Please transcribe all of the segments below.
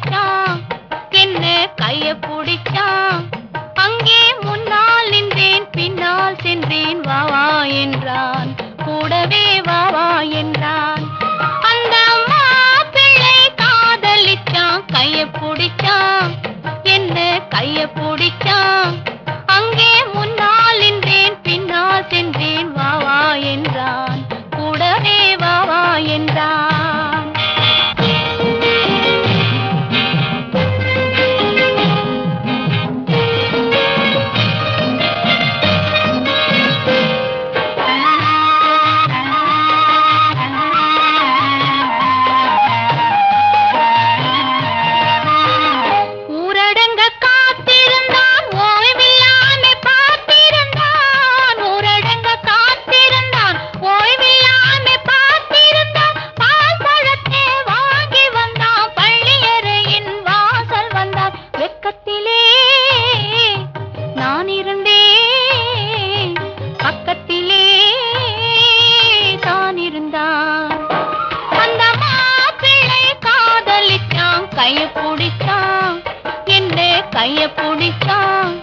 பிடிச்சான், என்ன கைய பிடிச்சான். அங்கே முன்னால் நின்றேன், பின்னால் சென்றேன், வா வா என்றான், கூடவே வா வா என்றான். அந்த மாப்பிள்ளை காதலிச்சான், கைய பிடிச்சான், என்ன கைய பிடிச்சான். அங்கே முன்னால் நின்றேன், பின்னால் சென்றேன், வா வா என்றான், கூடவே வா வா என்றான். கைய பிடிச்சான், என்ன கைய பிடிச்சான்.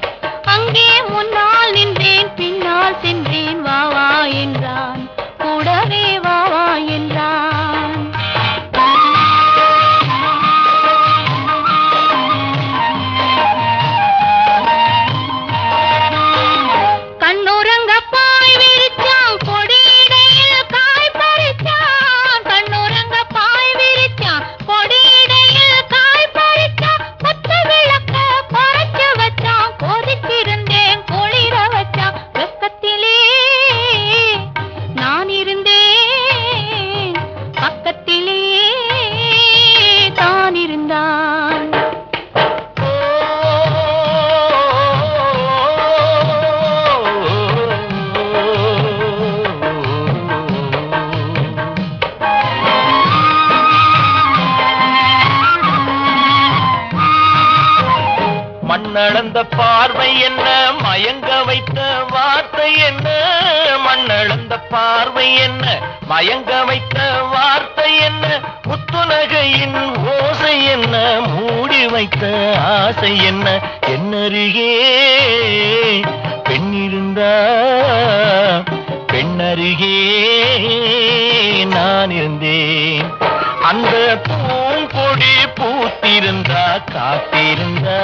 அங்கே முன்னால் நின்றேன், பின்னால் சென்றேன், வா வா என்றான், கூடவே வா வா என்றான். கண்ணுறங்க பாய் விரிச்சான், கொடியிடையில் காய் பறிச்சான். கண்ணுறங்க பாய் விரிச்சான், கொடியிடையில் காய் பறிச்சான். கொத்து விளக்க குறைச்சு வச்சான், கொதிச்சிருந்தேன் குளிர வச்சான். வெக்கத்திலே நான் இருந்தேன், பக்கத்திலே தான் இருந்தான். மண்ணளந்த பார்வை என்ன, மயங்க வைத்த வார்த்தை என்ன. மண்ணளந்த பார்வை என்ன, மயங்க வைத்த வார்த்தை என்ன. முத்துநகையின் ஓசை என்ன, மூடி வைத்த ஆசை என்ன. என்னருகே பெண்ணிருந்தா, பெண்ணருகே நான் இருந்தேன். அந்த பூங்கொடி பூத்திருந்தா, காத்திருந்தா,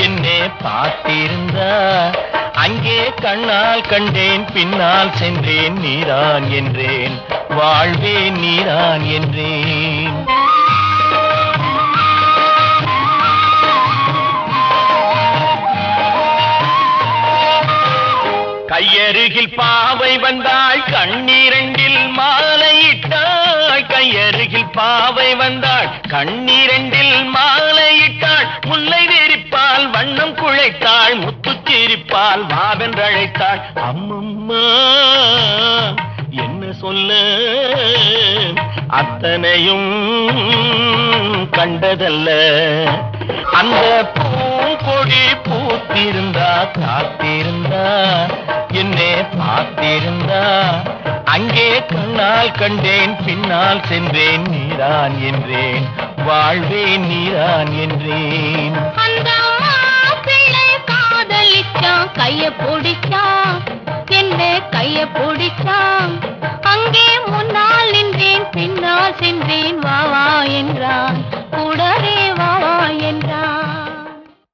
என்னை பார்த்திருந்தா. அங்கே கண்ணால் கண்டேன், பின்னால் சென்றேன், நீதான் என்றேன், வாழ்வே நீதான் என்றேன். கையருகில் பாவை வந்தாள், கண்ணீரண்டில் மாலையிட்டாள். கையருகில் பாவை வந்தாள், கண்ணீரண்டில் மாலையிட்டாள். முல்லை நெறிப்பால் வண்ணம் குழைத்தாள், முத்துச் சிரிப்பால் வாவென்றழைத்தாள். அம்மம்மா என்ன சொல்ல, அத்தனையும் கண்டதல்ல. அந்த பூங்கொடி பூத்திருந்தா, காத்திருந்தா, என்னை பார்த்திருந்தா. அங்கே கண்ணால் கண்டேன், பின்னால் சென்றேன், நீதான் என்றேன், வாழ்வே நீதான் என்றேன். அந்த மாப்பிள்ளை காதலிச்சான், கைய பிடிச்சான், என்ன கைய பிடிச்சான். அங்கே முன்னால் நின்றேன், பின்னால் சென்றேன், வா